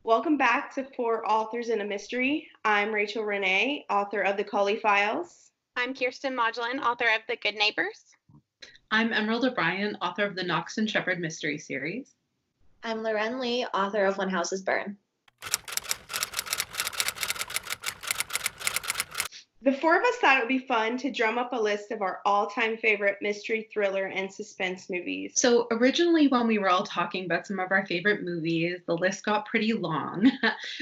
Welcome back to Four Authors in a Mystery. I'm Rachel Renee, author of The Cully Files. I'm Kirsten Modulin, author of The Good Neighbors. I'm Emerald O'Brien, author of the Knox and Shepherd mystery series. I'm Loren Lee, author of When Houses Burn. The four of us thought it would be fun to drum up a list of our all-time favorite mystery, thriller, and suspense movies. So originally when we were all talking about some of our favorite movies, the list got pretty long.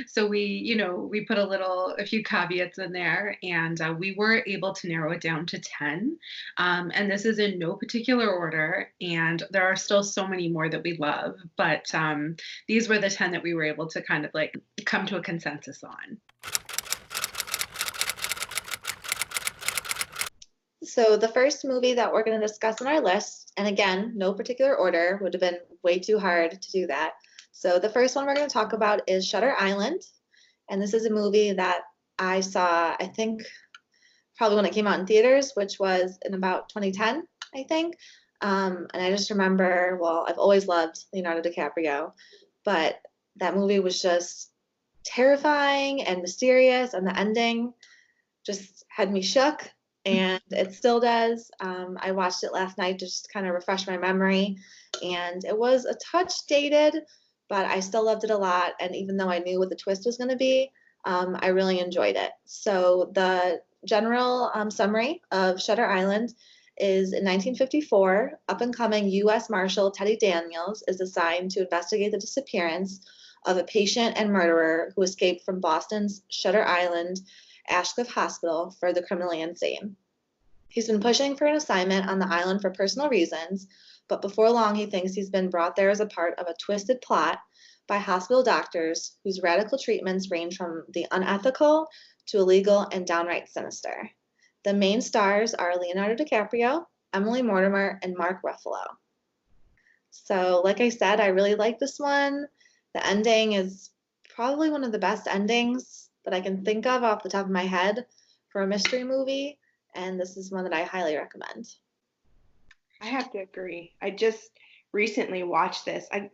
So we put a few caveats in there, and we were able to narrow it down to 10. And this is in no particular order, and there are still so many more that we love, but these were the 10 that we were able to kind of like come to a consensus on. So the first movie that we're going to discuss on our list, and again, no particular order, would have been way too hard to do that. So the first one we're going to talk about is Shutter Island. And this is a movie that I saw, I think, probably when it came out in theaters, which was in about 2010, I think. And I just remember, well, I've always loved Leonardo DiCaprio, but that movie was just terrifying and mysterious, and the ending just had me shook. And it still does. I watched it last night to just kind of refresh my memory, and it was a touch dated, but I still loved it a lot. And even though I knew what the twist was going to be, I really enjoyed it. So the general summary of Shutter Island is in 1954, up-and-coming U.S. Marshal Teddy Daniels is assigned to investigate the disappearance of a patient and murderer who escaped from Boston's Shutter Island Ashcliff Hospital for the criminally insane. He's been pushing for an assignment on the island for personal reasons, but before long he thinks he's been brought there as a part of a twisted plot by hospital doctors whose radical treatments range from the unethical to illegal and downright sinister. The main stars are Leonardo DiCaprio, Emily Mortimer, and Mark Ruffalo. So, like I said, I really like this one. The ending is probably one of the best endings that I can think of off the top of my head for a mystery movie, and this is one that I highly recommend. I have to agree. I just recently watched this. I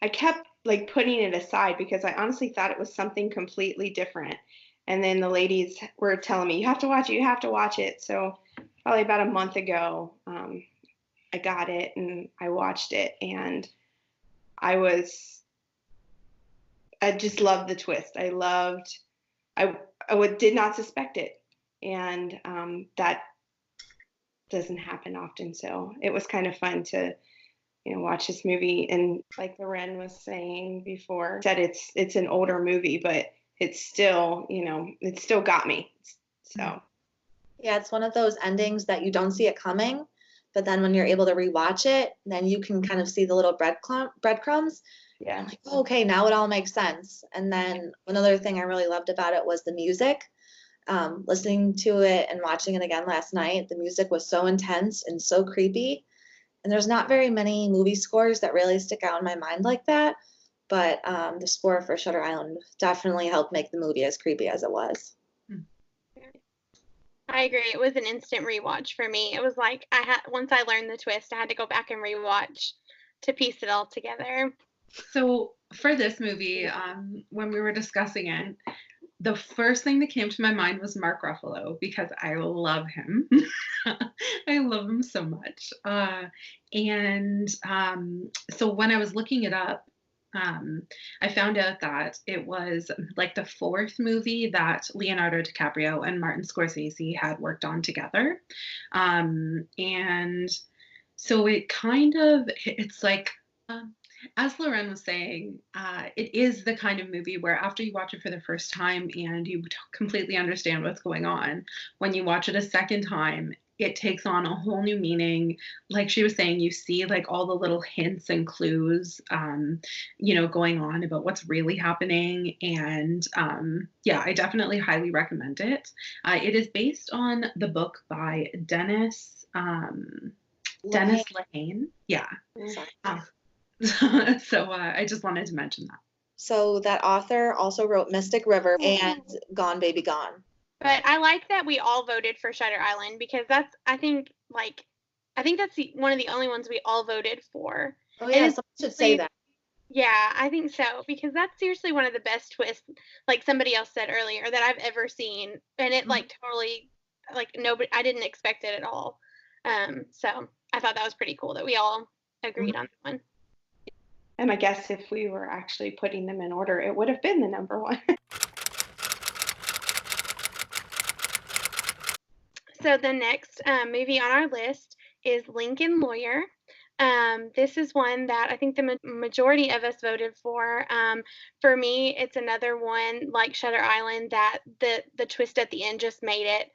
kept like putting it aside because I honestly thought it was something completely different. And then the ladies were telling me, you have to watch it, you have to watch it. So probably about a month ago, I got it and I watched it, and I just loved the twist. I did not suspect it, and that doesn't happen often. So it was kind of fun to, watch this movie. And like Loren was saying before, said it's an older movie, but it's still, it still got me. So yeah, it's one of those endings that you don't see it coming, but then when you're able to rewatch it, then you can kind of see the little breadcrumbs. Yeah. I'm like, oh, okay, now it all makes sense. And then another thing I really loved about it was the music. Listening to it and watching it again last night, the music was so intense and so creepy. And there's not very many movie scores that really stick out in my mind like that. But the score for Shutter Island definitely helped make the movie as creepy as it was. I agree. It was an instant rewatch for me. It was like once I learned the twist, I had to go back and rewatch to piece it all together. So for this movie, when we were discussing it, the first thing that came to my mind was Mark Ruffalo, because I love him. I love him so much. So when I was looking it up, I found out that it was like the fourth movie that Leonardo DiCaprio and Martin Scorsese had worked on together. And so it's like, as Loren was saying, it is the kind of movie where after you watch it for the first time and you completely understand what's going on, when you watch it a second time, it takes on a whole new meaning. Like she was saying, you see like all the little hints and clues, going on about what's really happening. And I definitely highly recommend it. It is based on the book by Dennis Lehane. Yeah. So I just wanted to mention that. So that author also wrote Mystic River and Gone Baby Gone. But I like that we all voted for Shutter Island, because I think that's one of the only ones we all voted for. Oh yeah, someone should say that. Yeah, I think so because that's seriously one of the best twists, like somebody else said earlier, that I've ever seen, and it like totally, like nobody, I didn't expect it at all. So I thought that was pretty cool that we all agreed on that one. And I guess if we were actually putting them in order, it would have been the number one. So the next movie on our list is Lincoln Lawyer. This is one that I think the majority of us voted for. For me, it's another one like Shutter Island that the twist at the end just made it.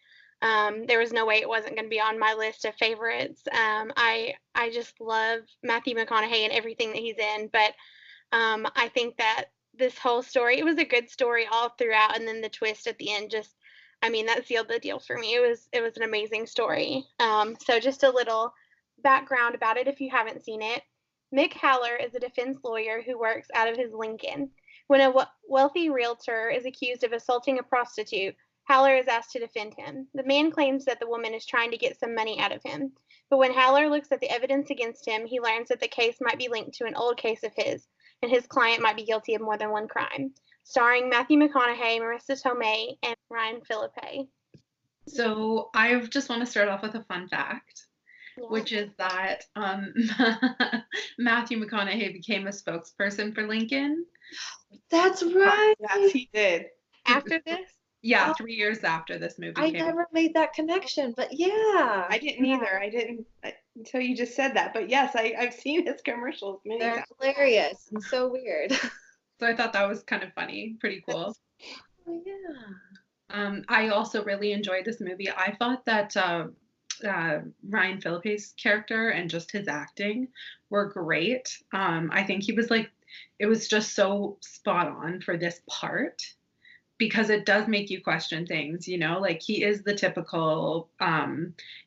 There was no way it wasn't going to be on my list of favorites. I just love Matthew McConaughey and everything that he's in, but I think that this whole story, it was a good story all throughout, and then the twist at the end just, I mean, that sealed the deal for me. It was an amazing story. So just a little background about it if you haven't seen it. Mick Haller is a defense lawyer who works out of his Lincoln. When a wealthy realtor is accused of assaulting a prostitute, Haller is asked to defend him. The man claims that the woman is trying to get some money out of him. But when Haller looks at the evidence against him, he learns that the case might be linked to an old case of his, and his client might be guilty of more than one crime. Starring Matthew McConaughey, Marissa Tomei, and Ryan Philippe. So I just want to start off with a fun fact, Yeah. which is that Matthew McConaughey became a spokesperson for Lincoln. That's right. Yes, he did. After this? Yeah, Oh, 3 years after this movie I came. never made that connection, but yeah. I didn't either. I didn't until you just said that. But yes, I've seen his commercials many They're times. hilarious and so weird. So I thought that was kind of funny, pretty cool. Oh, yeah. I also really enjoyed this movie. I thought that Ryan Phillippe's character and just his acting were great. I think he was like, it was just so spot on for this part because it does make you question things, you know, like he is the typical,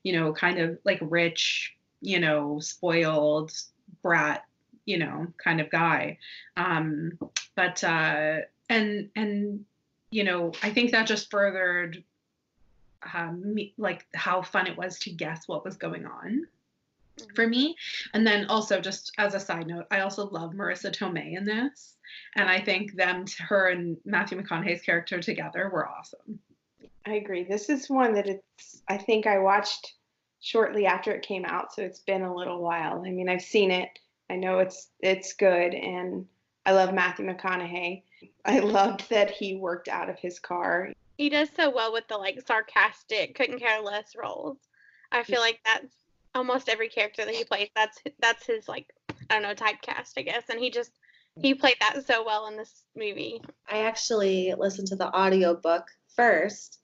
you know, kind of like rich, you know, spoiled brat, you know, kind of guy. But and you know, I think that just furthered like how fun it was to guess what was going on for me. And then also, just as a side note, I also love Marissa Tomei in this, and I think her and Matthew McConaughey's character together were awesome. I agree. This is one that I think I watched shortly after it came out, so it's been a little while. I mean, I've seen it. I know it's good, and I love Matthew McConaughey. I loved that he worked out of his car. He does so well with the like sarcastic, couldn't care less roles. I feel like that's almost every character that he plays. That's his like, I don't know, typecast, I guess. And he played that so well in this movie. I actually listened to the audiobook first,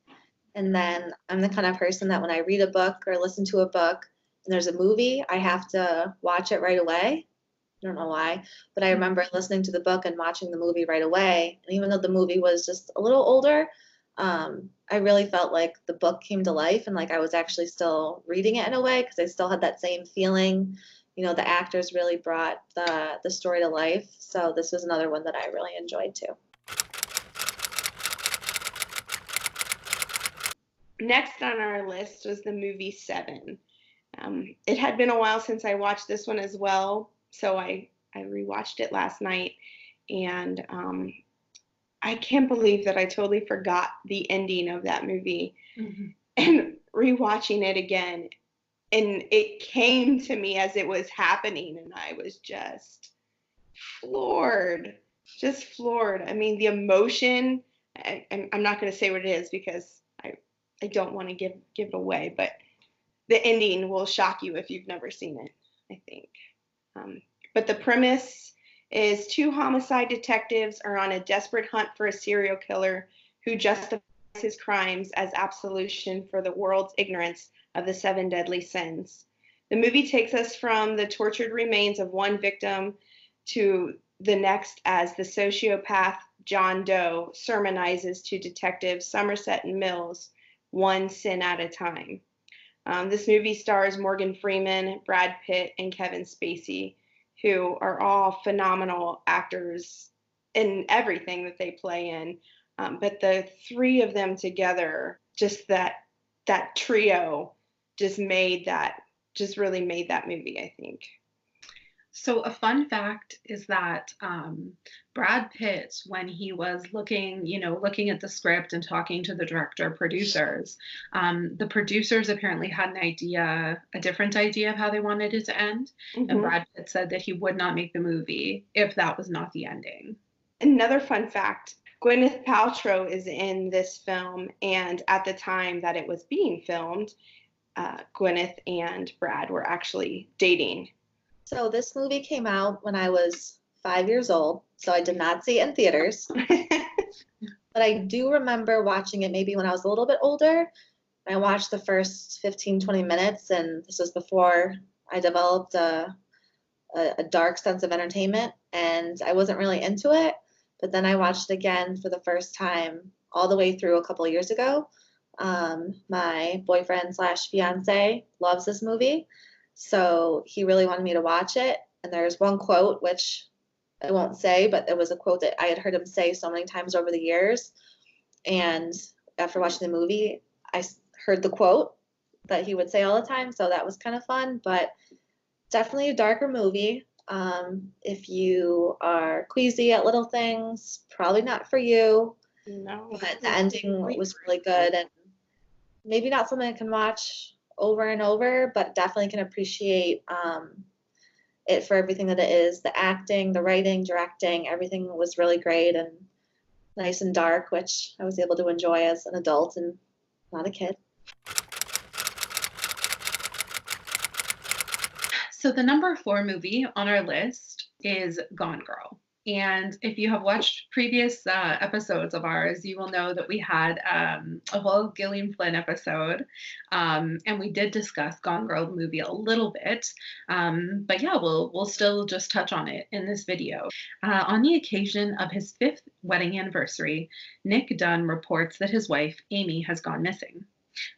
and then I'm the kind of person that when I read a book or listen to a book and there's a movie, I have to watch it right away. I don't know why, but I remember listening to the book and watching the movie right away. And even though the movie was just a little older, I really felt like the book came to life and like I was actually still reading it in a way because I still had that same feeling. You know, the actors really brought the story to life. So this was another one that I really enjoyed too. Next on our list was the movie Seven. It had been a while since I watched this one as well, so I rewatched it last night, and I can't believe that I totally forgot the ending of that movie. Mm-hmm. And rewatching it again, and it came to me as it was happening, and I was just floored. I mean, the emotion, I'm not going to say what it is because I don't want to give it away, but the ending will shock you if you've never seen it, I think. But the premise is two homicide detectives are on a desperate hunt for a serial killer who justifies his crimes as absolution for the world's ignorance of the seven deadly sins. The movie takes us from the tortured remains of one victim to the next as the sociopath John Doe sermonizes to detectives Somerset and Mills one sin at a time. This movie stars Morgan Freeman, Brad Pitt, and Kevin Spacey, who are all phenomenal actors in everything that they play in. But the three of them together, just that trio, just really made that movie, I think. So a fun fact is that Brad Pitt, when he was looking at the script and talking to the director producers, the producers apparently had a different idea of how they wanted it to end. And Hmm. Brad Pitt said that he would not make the movie if that was not the ending. Another fun fact, Gwyneth Paltrow is in this film, and at the time that it was being filmed, Gwyneth and Brad were actually dating. So this movie came out when I was 5 years old, so I did not see it in theaters. But I do remember watching it maybe when I was a little bit older. I watched the first 15, 20 minutes, and this was before I developed a dark sense of entertainment, and I wasn't really into it. But then I watched it again for the first time all the way through a couple of years ago. My boyfriend slash fiance loves this movie, so he really wanted me to watch it. And there's one quote, which I won't say, but it was a quote that I had heard him say so many times over the years. And after watching the movie, I heard the quote that he would say all the time, so that was kind of fun, but definitely a darker movie. If you are queasy at little things, probably not for you, No. but the ending was really good, and maybe not something I can watch over and over, but definitely can appreciate it for everything that it is. The acting, the writing, directing, everything was really great and nice and dark, which I was able to enjoy as an adult and not a kid. So the number 4 movie on our list is Gone Girl. And if you have watched previous episodes of ours, you will know that we had a whole Gillian Flynn episode, and we did discuss Gone Girl the movie a little bit. But yeah, we'll still just touch on it in this video. On the occasion of his 5th wedding anniversary, Nick Dunn reports that his wife Amy has gone missing.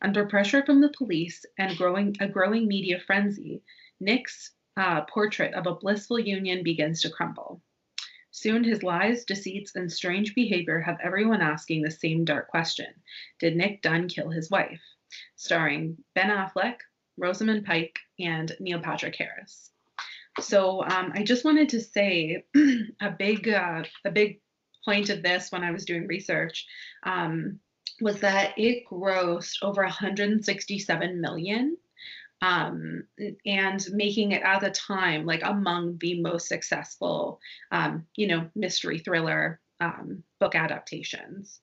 Under pressure from the police and a growing media frenzy, Nick's portrait of a blissful union begins to crumble. Soon his lies, deceits, and strange behavior have everyone asking the same dark question: did Nick Dunn kill his wife? Starring Ben Affleck, Rosamund Pike, and Neil Patrick Harris. So I just wanted to say a big point of this when I was doing research was that it grossed over 167 million, and making it at the time like among the most successful, mystery thriller book adaptations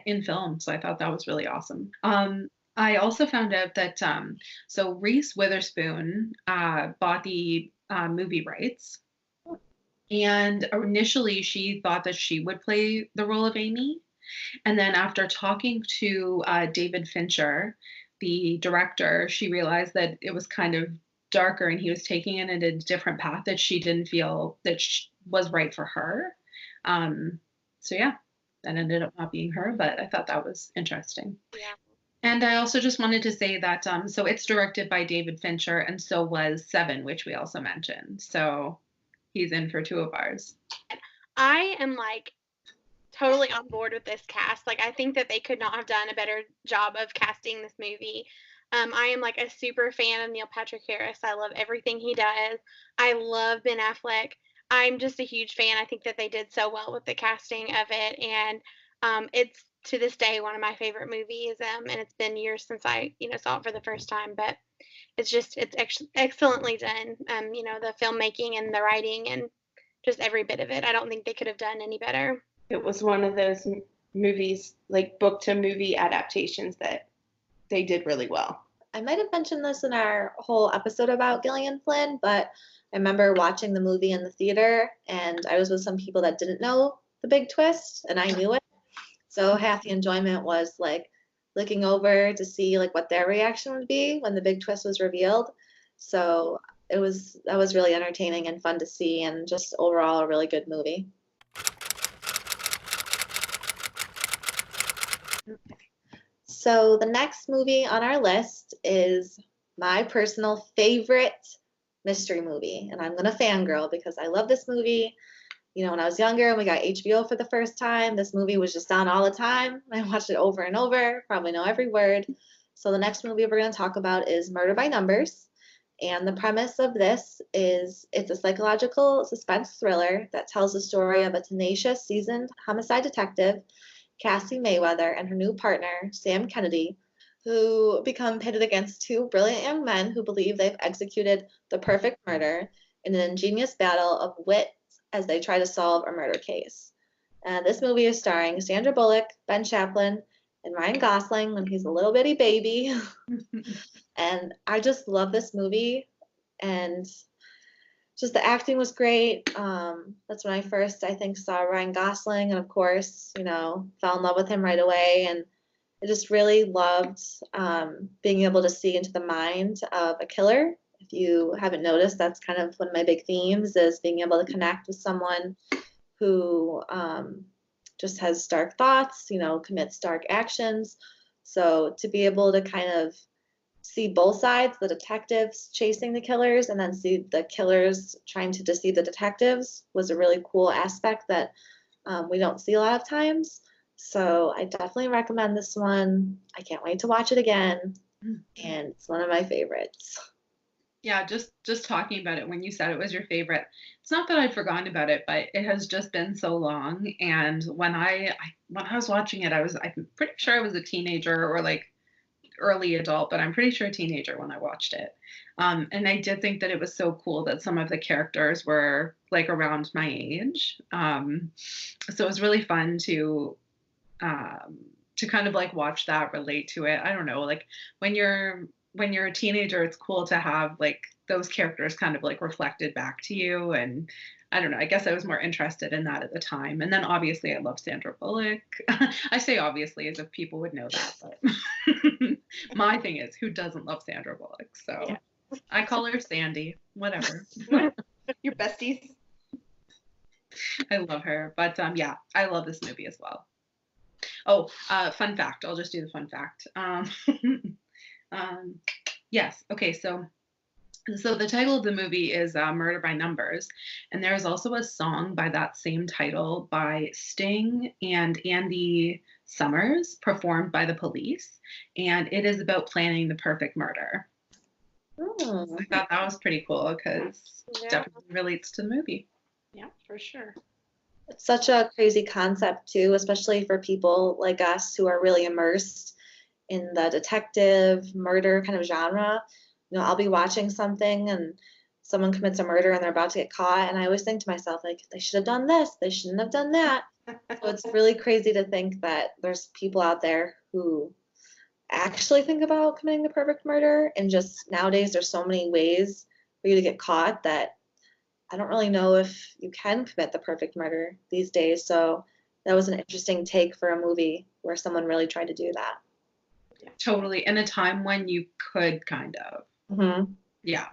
in film. So I thought that was really awesome. I also found out that so Reese Witherspoon bought the movie rights, and initially she thought that she would play the role of Amy. And then after talking to David Fincher, the director, she realized that it was kind of darker and he was taking it in a different path that she didn't feel that was right for her. So yeah, that ended up not being her, but I thought that was interesting. Yeah. And I also just wanted to say that so it's directed by David Fincher, and so was Seven, which we also mentioned. So he's in for 2 of ours. I am like totally on board with this cast. Like, I think that they could not have done a better job of casting this movie. I am like a super fan of Neil Patrick Harris. I love everything he does. I love Ben Affleck. I'm just a huge fan. I think that they did so well with the casting of it, and it's to this day one of my favorite movies. And it's been years since I saw it for the first time, but it's excellently done. The filmmaking and the writing and just every bit of it. I don't think they could have done any better. It was one of those movies, like book to movie adaptations, that they did really well. I might have mentioned this in our whole episode about Gillian Flynn, but I remember watching the movie in the theater, and I was with some people that didn't know the big twist, and I knew it. So half the enjoyment was like looking over to see like what their reaction would be when the big twist was revealed. So that was really entertaining and fun to see, and just overall a really good movie. So the next movie on our list is my personal favorite mystery movie, and I'm gonna fangirl because I love this movie. When I was younger and we got HBO for the first time, this movie was just on all the time. I watched it over and over, probably know every word. So the next movie we're going to talk about is Murder by Numbers. And the premise of this is it's a psychological suspense thriller that tells the story of a tenacious, seasoned homicide detective, Cassie Mayweather, and her new partner, Sam Kennedy, who become pitted against two brilliant young men who believe they've executed the perfect murder in an ingenious battle of wits as they try to solve a murder case. This movie is starring Sandra Bullock, Ben Chaplin, and Ryan Gosling when he's a little bitty baby. And I just love this movie, and just the acting was great. That's when I first, I think, saw Ryan Gosling, and of course, fell in love with him right away. And I just really loved being able to see into the mind of a killer. If you haven't noticed, that's kind of one of my big themes, is being able to connect with someone who just has dark thoughts, commits dark actions. So to be able to kind of see both sides, the detectives chasing the killers and then see the killers trying to deceive the detectives, was a really cool aspect that we don't see a lot of times. So I definitely recommend this one. I can't wait to watch it again. And it's one of my favorites. Yeah, just talking about it when you said it was your favorite. It's not that I'd forgotten about it, but it has just been so long. And when I was watching it, I'm pretty sure I was a teenager or like early adult, but I'm pretty sure a teenager when I watched it. And I did think that it was so cool that some of the characters were like around my age. So it was really fun to kind of like watch that, relate to it. I don't know, like when you're a teenager, it's cool to have like those characters kind of like reflected back to you. And I don't know, I guess I was more interested in that at the time. And then obviously I love Sandra Bullock. I say obviously as if people would know that, but my thing is, who doesn't love Sandra Bullock? So yeah. I call her Sandy, whatever. Your besties. I love her. But yeah, I love this movie as well. Oh, fun fact. I'll just do the fun fact. Yes. Okay. So the title of the movie is Murder by Numbers. And there's also a song by that same title by Sting and Andy Summers, performed by the Police. And it is about planning the perfect murder. Oh. So I thought that was pretty cool because it definitely relates to the movie. Yeah, for sure. It's such a crazy concept too, especially for people like us who are really immersed in the detective murder kind of genre. I'll be watching something and someone commits a murder and they're about to get caught, and I always think to myself, like, they should have done this, they shouldn't have done that. So it's really crazy to think that there's people out there who actually think about committing the perfect murder, and just nowadays there's so many ways for you to get caught that I don't really know if you can commit the perfect murder these days. So that was an interesting take for a movie where someone really tried to do that. Totally. In a time when you could kind of. Mm-hmm. Yeah.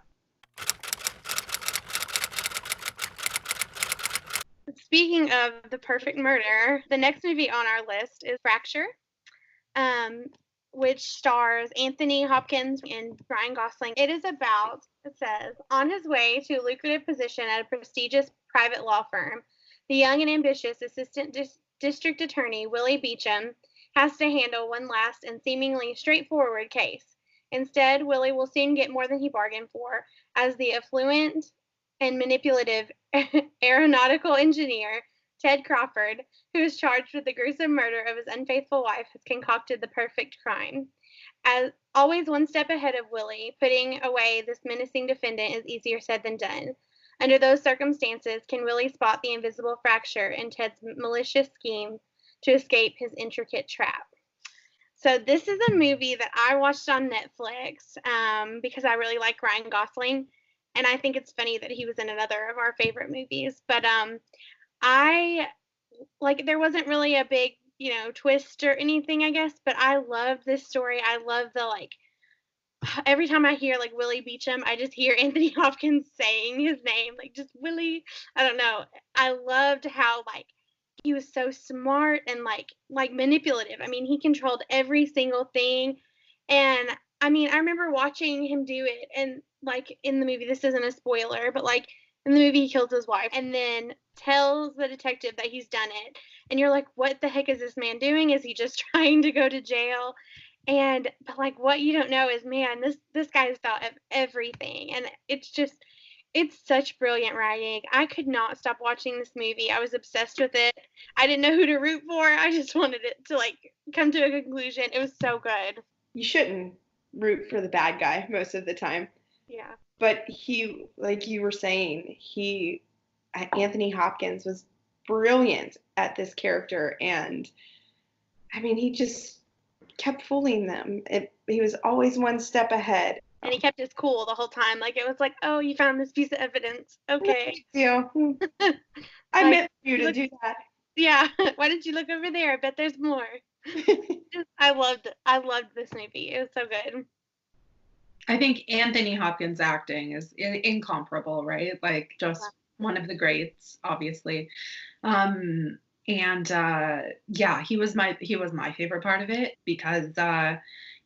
Speaking of the perfect murder, the next movie on our list is Fracture, which stars Anthony Hopkins and Ryan Gosling. It is about, it says, on his way to a lucrative position at a prestigious private law firm, the young and ambitious assistant district attorney, Willie Beecham, has to handle one last and seemingly straightforward case. Instead, Willie will soon get more than he bargained for, as the affluent and manipulative aeronautical engineer, Ted Crawford, who is charged with the gruesome murder of his unfaithful wife, has concocted the perfect crime. As always one step ahead of Willie, putting away this menacing defendant is easier said than done. Under those circumstances, can Willie spot the invisible fracture in Ted's malicious scheme to escape his intricate trap? So this is a movie that I watched on Netflix because I really like Ryan Gosling, and I think it's funny that he was in another of our favorite movies. But I like, there wasn't really a big twist or anything, I guess, but I love this story. I love the, like, every time I hear like Willie Beecham, I just hear Anthony Hopkins saying his name, like, just Willie. I don't know. I loved how, like, he was so smart and like manipulative. I mean, he controlled every single thing. And I mean, I remember watching him do it, and like in the movie, this isn't a spoiler, but like in the movie, he kills his wife and then tells the detective that he's done it. And you're like, what the heck is this man doing? Is he just trying to go to jail? But like what you don't know is, man, this guy's thought of everything, and it's such brilliant writing. I could not stop watching this movie. I was obsessed with it. I didn't know who to root for. I just wanted it to like come to a conclusion. It was so good. You shouldn't root for the bad guy most of the time. Yeah. But he, like you were saying, Anthony Hopkins was brilliant at this character, and I mean, he just kept fooling them. He was always one step ahead. And he kept his cool the whole time. Like it was like, oh, you found this piece of evidence. Okay. Yeah, I Like, meant for you to do that. Yeah. Why didn't you look over there? I bet there's more. I loved this movie. It was so good. I think Anthony Hopkins' acting is incomparable, right? Like just one of the greats, obviously. Yeah, he was my favorite part of it because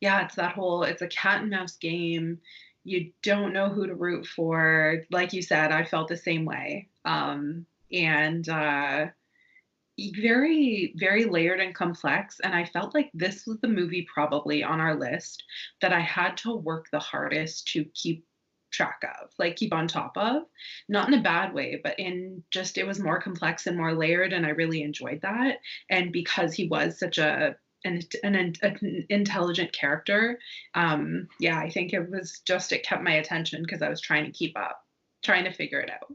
yeah, it's a cat and mouse game. You don't know who to root for. Like you said, I felt the same way. And very, very layered and complex. And I felt like this was the movie probably on our list that I had to work the hardest to keep track of, like keep on top of, not in a bad way, but in just it was more complex and more layered, and I really enjoyed that. And because he was such an intelligent character, yeah, I think it kept my attention because I was trying to keep up, trying to figure it out.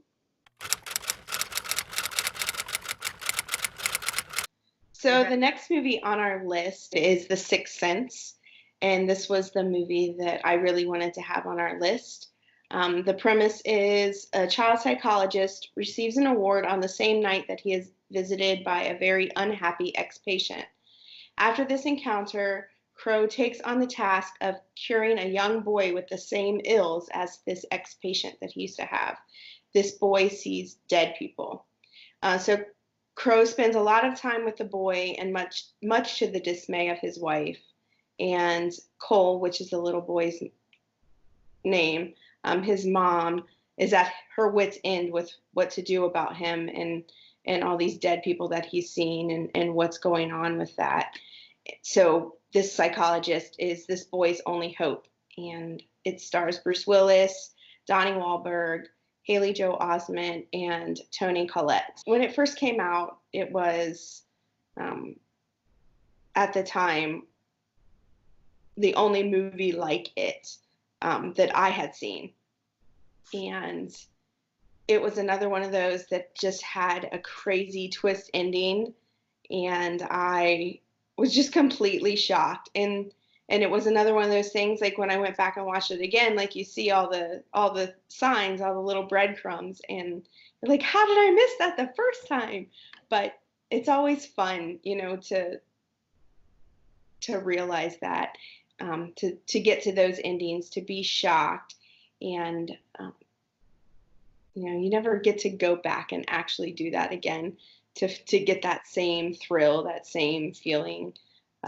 So the next movie on our list is The Sixth Sense, and this was the movie that I really wanted to have on our list. The premise is a child psychologist receives an award on the same night that he is visited by a very unhappy ex-patient. After this encounter, Crow takes on the task of curing a young boy with the same ills as this ex-patient that he used to have. This boy sees dead people. So Crow spends a lot of time with the boy, and much to the dismay of his wife and Cole, which is the little boy's name. His mom is at her wit's end with what to do about him and all these dead people that he's seen and what's going on with that. So this psychologist is this boy's only hope, and it stars Bruce Willis, Donnie Wahlberg, Haley Joel Osment, and Toni Collette. When it first came out, it was, at the time, the only movie like it that I had seen. And it was another one of those that just had a crazy twist ending, and I was just completely shocked. And it was another one of those things, like when I went back and watched it again, like you see all the signs, all the little breadcrumbs, and you're like, how did I miss that the first time? But it's always fun, to realize that, to get to those endings, to be shocked, and you never get to go back and actually do that again to get that same thrill, that same feeling.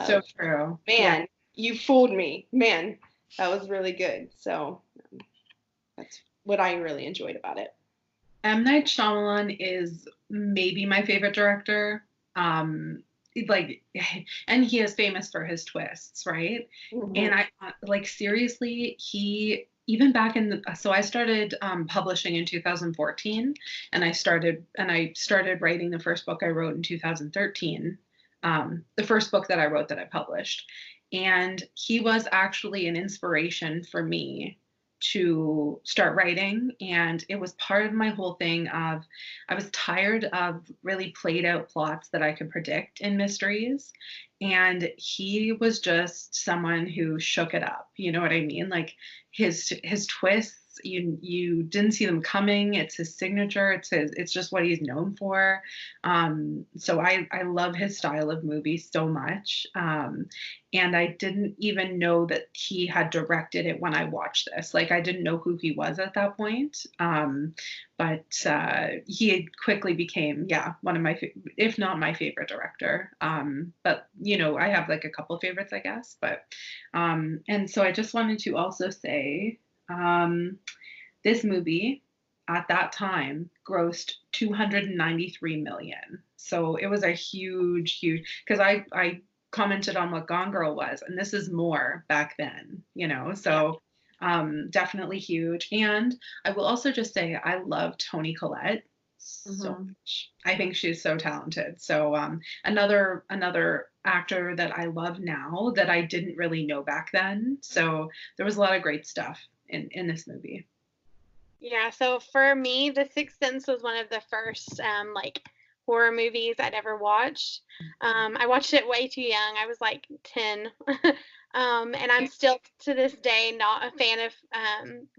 So true. Man. Yeah. You fooled me. Man, that was really good. So that's what I really enjoyed about it. M. Night Shyamalan is maybe my favorite director. And he is famous for his twists, right? Mm-hmm. And I seriously, even back so I started publishing in 2014, and I started writing the first book I wrote in 2013. The first book that I wrote that I published. And he was actually an inspiration for me to start writing. And it was part of my whole thing of, I was tired of really played out plots that I could predict in mysteries. And he was just someone who shook it up. You know what I mean? Like his twists, you didn't see them coming. It's his signature. It's just what he's known for. So I love his style of movie so much. And I didn't even know that he had directed it when I watched this. Like I didn't know who he was at that point. But he quickly became, one of my, if not my favorite director. But I have like a couple of favorites, I guess. But and so I just wanted to also say, this movie at that time grossed $293 million. So it was a huge, because I commented on what Gone Girl was, and this is more back then, so definitely huge. And I will also just say I love Toni Collette so Mhm. much. I think she's so talented. So another actor that I love now that I didn't really know back then. So there was a lot of great stuff in this movie. Yeah, so for me, The Sixth Sense was one of the first like horror movies I'd ever watched. I watched it way too young. I was like 10. And I'm still to this day not a fan of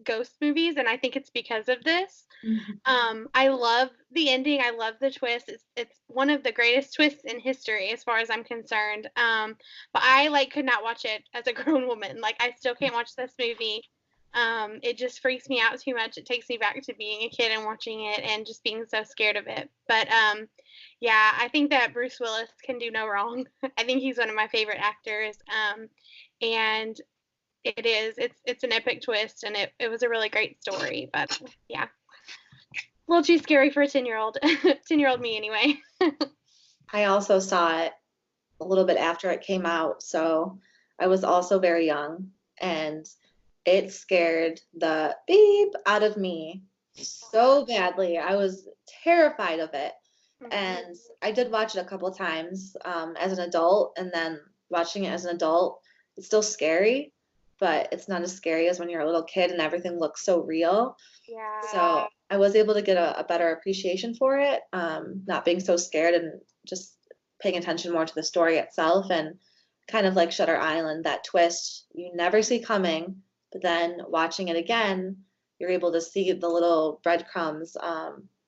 ghost movies, and I think it's because of this. Mhm. I love the ending. I love the twist. It's one of the greatest twists in history, as far as I'm concerned. But I like could not watch it as a grown woman. Like I still can't watch this movie. It just freaks me out too much. It takes me back to being a kid and watching it and just being so scared of it. But yeah, I think that Bruce Willis can do no wrong. I think he's one of my favorite actors. And it's an epic twist, and it was a really great story. But yeah, a little too scary for a 10-year-old. 10-year-old me anyway. I also saw it a little bit after it came out, so I was also very young, and it scared the beep out of me so badly. I was terrified of it. And I did watch it a couple times as an adult, and then watching it as an adult, it's still scary, but it's not as scary as when you're a little kid and everything looks so real. Yeah. So I was able to get a better appreciation for it, not being so scared and just paying attention more to the story itself. And kind of like Shutter Island, that twist you never see coming, but then watching it again, you're able to see the little breadcrumbs.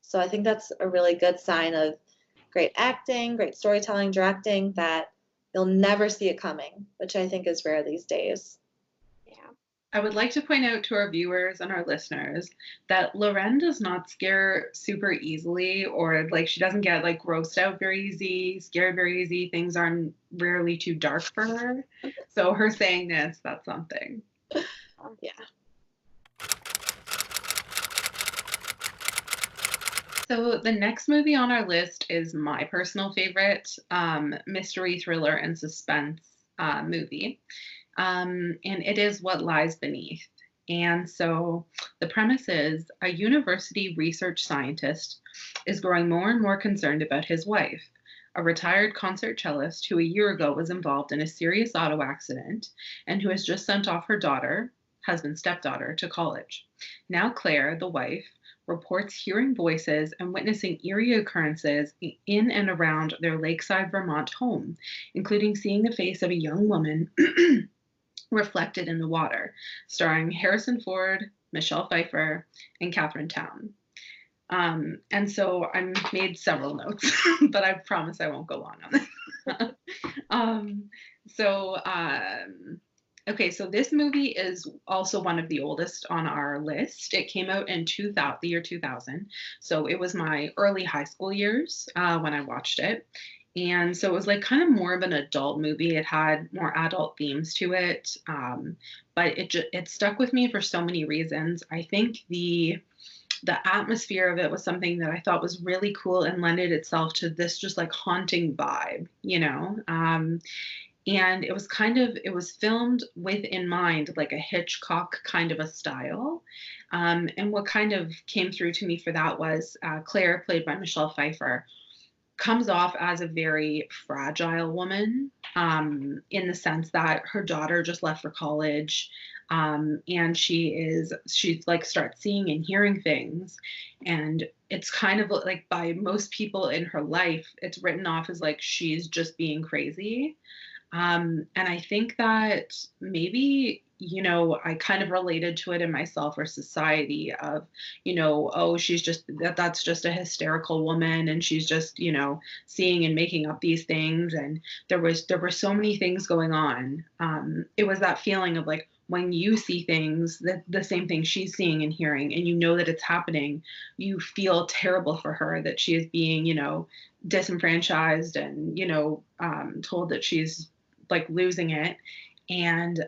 So I think that's a really good sign of great acting, great storytelling, directing, that you'll never see it coming, which I think is rare these days. Yeah. I would like to point out to our viewers and our listeners that Loren does not scare super easily, or like she doesn't get like grossed out very easy, scared very easy. Things aren't rarely too dark for her. So her saying this, that's something. Yeah. So the next movie on our list is my personal favorite mystery thriller and suspense movie. And it is What Lies Beneath. And so the premise is a university research scientist is growing more and more concerned about his wife, a retired concert cellist who a year ago was involved in a serious auto accident and who has just sent off her daughter, husband, stepdaughter, to college. Now Claire, the wife, reports hearing voices and witnessing eerie occurrences in and around their Lakeside, Vermont home, including seeing the face of a young woman reflected in the water, starring Harrison Ford, Michelle Pfeiffer, and Catherine Town. And so I made several notes, but I promise I won't go long on this. So, okay, so this movie is also one of the oldest on our list. It came out in the year 2000. So it was my early high school years when I watched it. And so it was like kind of more of an adult movie. It had more adult themes to it, but it stuck with me for so many reasons. I think the atmosphere of it was something that I thought was really cool and lended itself to this just like haunting vibe, and it was filmed with in mind like a Hitchcock kind of a style. And what kind of came through to me for that was Claire, played by Michelle Pfeiffer, comes off as a very fragile woman, in the sense that her daughter just left for college, and she's like starts seeing and hearing things, and it's kind of like by most people in her life it's written off as like she's just being crazy. And I think that maybe, I kind of related to it in myself or society of, oh, that's just a hysterical woman and she's just, seeing and making up these things. And there were so many things going on. It was that feeling of like, when you see things that the same thing she's seeing and hearing, and you know that it's happening, you feel terrible for her that she is being, disenfranchised and, told that she's like losing it. And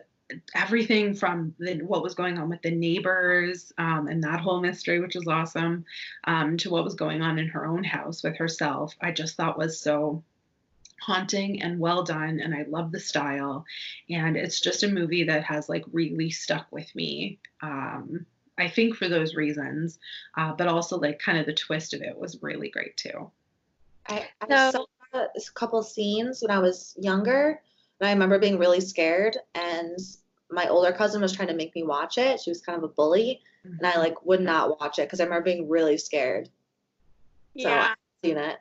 everything from what was going on with the neighbors, and that whole mystery, which was awesome, to what was going on in her own house with herself, I just thought was so haunting and well done, and I love the style, and it's just a movie that has like really stuck with me. I think for those reasons, but also like kind of the twist of it was really great too. I saw So a couple scenes when I was younger, and I remember being really scared. And my older cousin was trying to make me watch it. She was kind of a bully, and I like would not watch it because I remember being really scared. So I've yeah, seen it.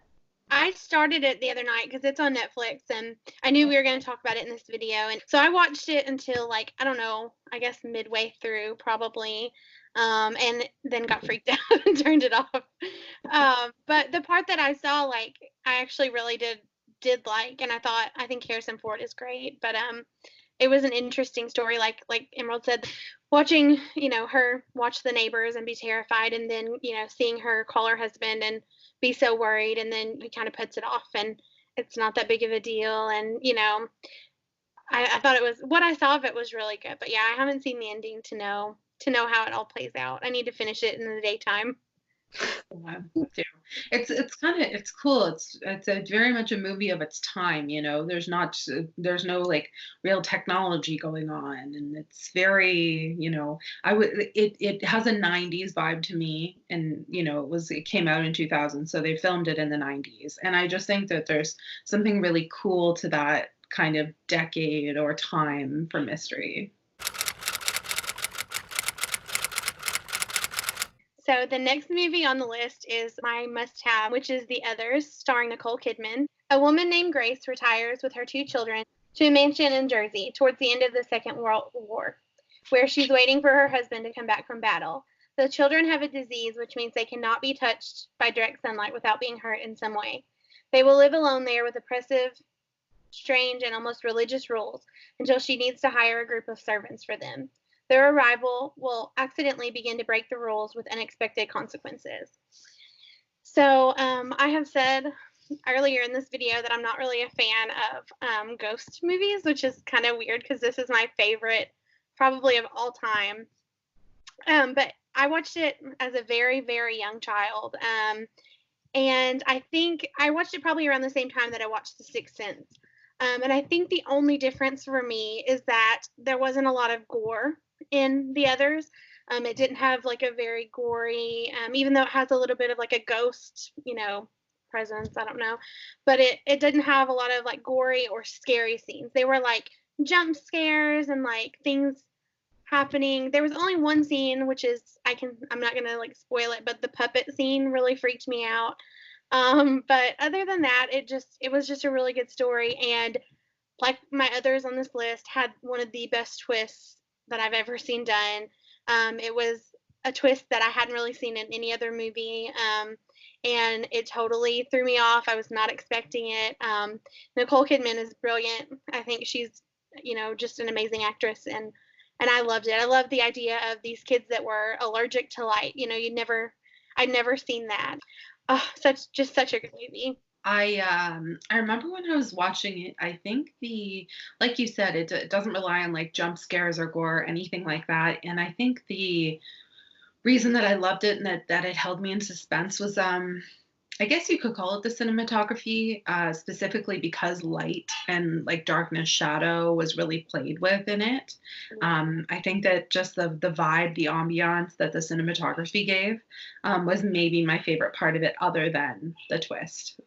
I started it the other night because it's on Netflix, and I knew we were going to talk about it in this video. And so I watched it until, like, I don't know, I guess midway through probably, and then got freaked out and turned it off. But the part that I saw, like, I actually really did like, and I think Harrison Ford is great. But it was an interesting story, like Emerald said, watching her watch the neighbors and be terrified, and then seeing her call her husband and be so worried, and then he kind of puts it off, and it's not that big of a deal. And I thought it was, what I saw of it was really good. But yeah, I haven't seen the ending to know how it all plays out. I need to finish it in the daytime. Yeah, too. It's kind of it's cool. It's a very much a movie of its time. There's no like real technology going on, and it's very it has a '90s vibe to me, and it came out in 2000, so they filmed it in the '90s, and I just think that there's something really cool to that kind of decade or time for mystery. So the next movie on the list is my must-have, which is The Others, starring Nicole Kidman. A woman named Grace retires with her 2 children to a mansion in Jersey towards the end of the Second World War, where she's waiting for her husband to come back from battle. The children have a disease which means they cannot be touched by direct sunlight without being hurt in some way. They will live alone there with oppressive, strange, and almost religious rules until she needs to hire a group of servants for them. Their arrival will accidentally begin to break the rules with unexpected consequences. So I have said earlier in this video that I'm not really a fan of ghost movies, which is kind of weird because this is my favorite probably of all time. But I watched it as a very, very young child. And I think I watched it probably around the same time that I watched The Sixth Sense. And I think the only difference for me is that there wasn't a lot of gore in the others. It didn't have like a very gory, even though it has a little bit of like a ghost, presence. I don't know, but it didn't have a lot of like gory or scary scenes. They were like jump scares and like things happening. There was only one scene, which is I'm not gonna like spoil it, but the puppet scene really freaked me out. But other than that, it was just a really good story, and like my others on this list had one of the best twists that I've ever seen done. It was a twist that I hadn't really seen in any other movie, and it totally threw me off. I was not expecting it. Nicole Kidman is brilliant. I think she's, just an amazing actress, and I loved it. I loved the idea of these kids that were allergic to light. I'd never seen that. Oh, such a good movie. I remember when I was watching it, I think like you said, it doesn't rely on like jump scares or gore or anything like that. And I think the reason that I loved it and that it held me in suspense was I guess you could call it the cinematography, specifically because light and like darkness, shadow was really played with in it. I think that just the vibe, the ambiance that the cinematography gave was maybe my favorite part of it, other than the twist.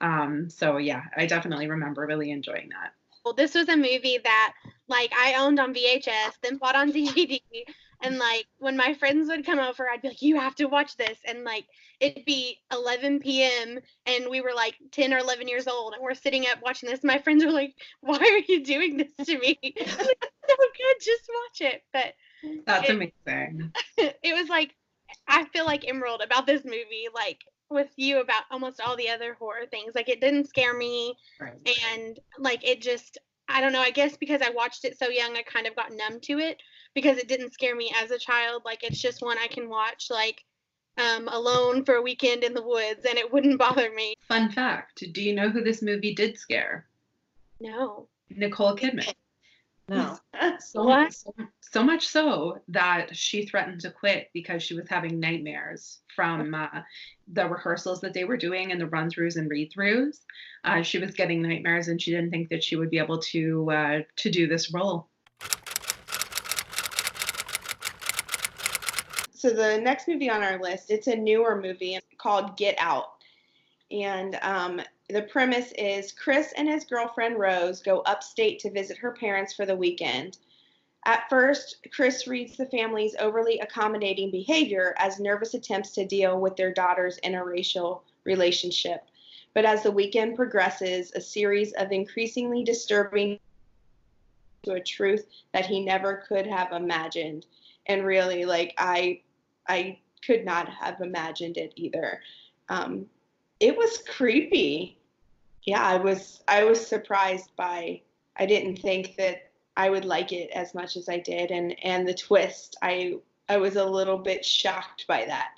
So yeah, I definitely remember really enjoying that. Well, this was a movie that like I owned on VHS, then bought on DVD. And like when my friends would come over, I'd be like, "You have to watch this." And like it'd be 11 p.m. and we were like 10 or 11 years old, and we're sitting up watching this. My friends were like, "Why are you doing this to me?" I'm like, "It's so good, just watch it." But That's amazing. it was like, I feel like Emerald about this movie, like with you about almost all the other horror things. Like it didn't scare me, Right. and like it just, I don't know, I guess because I watched it so young, I kind of got numb to it because it didn't scare me as a child. Like it's just one I can watch like alone for a weekend in the woods and it wouldn't bother me. Fun fact, do you know who this movie did scare? No. Nicole Kidman. No. So, What? so much so that she threatened to quit because she was having nightmares from the rehearsals that they were doing and the run-throughs and read-throughs. She was getting nightmares, and she didn't think that she would be able to do this role. So the next movie on our list, it's a newer movie called Get Out. And the premise is Chris and his girlfriend Rose go upstate to visit her parents for the weekend. At first, Chris reads the family's overly accommodating behavior as nervous attempts to deal with their daughter's interracial relationship. But as the weekend progresses, a series of increasingly disturbing to a truth that he never could have imagined. And really, like I could not have imagined it either. Um, it was creepy. Yeah, I was surprised by. I didn't think that I would like it as much as I did, and the twist. I was a little bit shocked by that.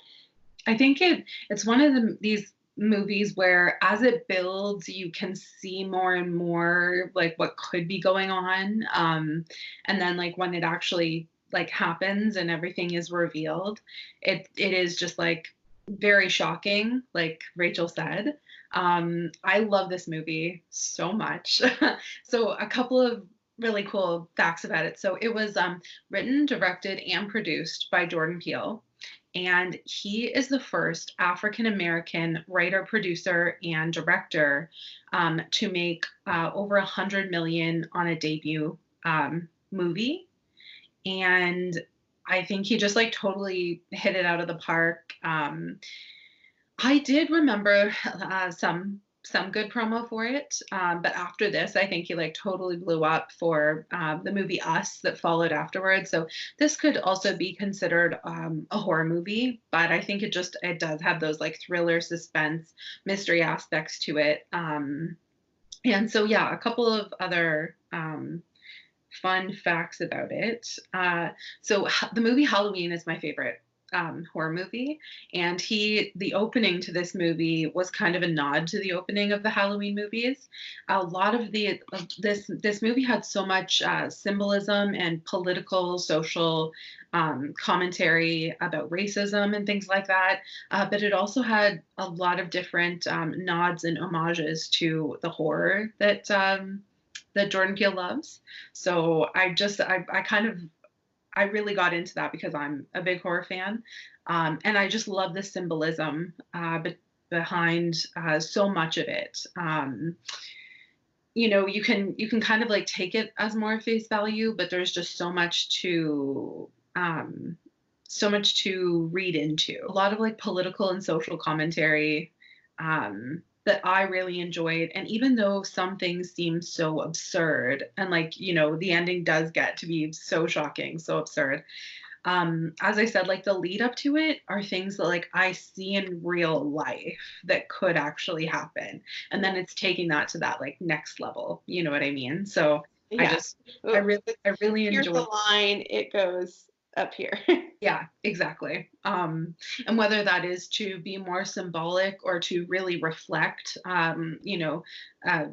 I think it's one of these movies where as it builds, you can see more and more like what could be going on. And then like when it actually like happens and everything is revealed, it is just like very shocking, like Rachel said. I love this movie so much. So a couple of really cool facts about it. So it was written, directed, and produced by Jordan Peele. And he is the first African American writer, producer, and director to make over 100 million on a debut movie. And I think he just like totally hit it out of the park. I did remember some good promo for it, but after this, I think he like totally blew up for the movie Us that followed afterwards. So this could also be considered a horror movie, but I think it does have those like thriller, suspense, mystery aspects to it. And so yeah, a couple of other fun facts about it. So the movie Halloween is my favorite horror movie, and the opening to this movie was kind of a nod to the opening of the Halloween movies. A lot of this movie had so much symbolism and political, social commentary about racism and things like that, but it also had a lot of different nods and homages to the horror that Jordan Peele loves. So I really got into that because I'm a big horror fan. And I just love the symbolism behind so much of it. You can kind of like take it as more face value, but there's just so much to read into. A lot of like political and social commentary that I really enjoyed. And even though some things seem so absurd, and like, the ending does get to be so shocking, so absurd. As I said, like the lead up to it are things that like I see in real life that could actually happen. And then it's taking that to that like next level. You know what I mean? So Yeah. I really Here's enjoy the line, it goes up here. Yeah, exactly. And whether that is to be more symbolic or to really reflect, the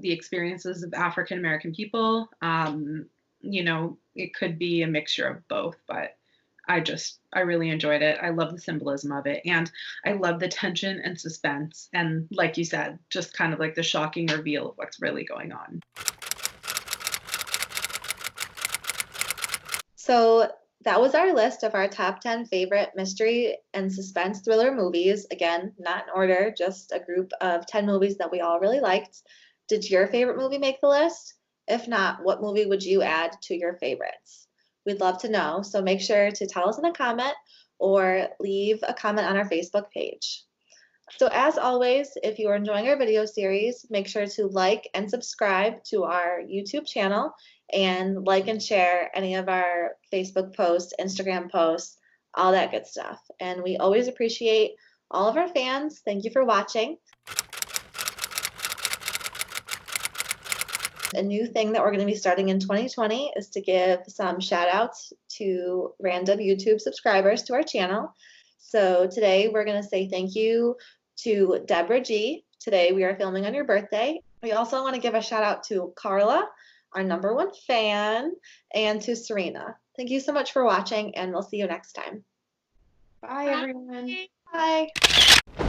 experiences of African American people, it could be a mixture of both, but I really enjoyed it. I love the symbolism of it. And I love the tension and suspense. And like you said, just kind of like the shocking reveal of what's really going on. So that was our list of our top 10 favorite mystery and suspense thriller movies. Again, not in order, just a group of 10 movies that we all really liked. Did your favorite movie make the list? If not, what movie would you add to your favorites? We'd love to know, so make sure to tell us in a comment or leave a comment on our Facebook page. So as always, if you are enjoying our video series, make sure to like and subscribe to our YouTube channel and like and share any of our Facebook posts, Instagram posts, all that good stuff. And we always appreciate all of our fans. Thank you for watching. A new thing that we're going to be starting in 2020 is to give some shout outs to random YouTube subscribers to our channel. So today we're going to say thank you to Deborah G. Today we are filming on your birthday. We also want to give a shout out to Carla. our #1 fan, and to Serena. Thank you so much for watching, and we'll see you next time. Bye, everyone. Bye. Bye.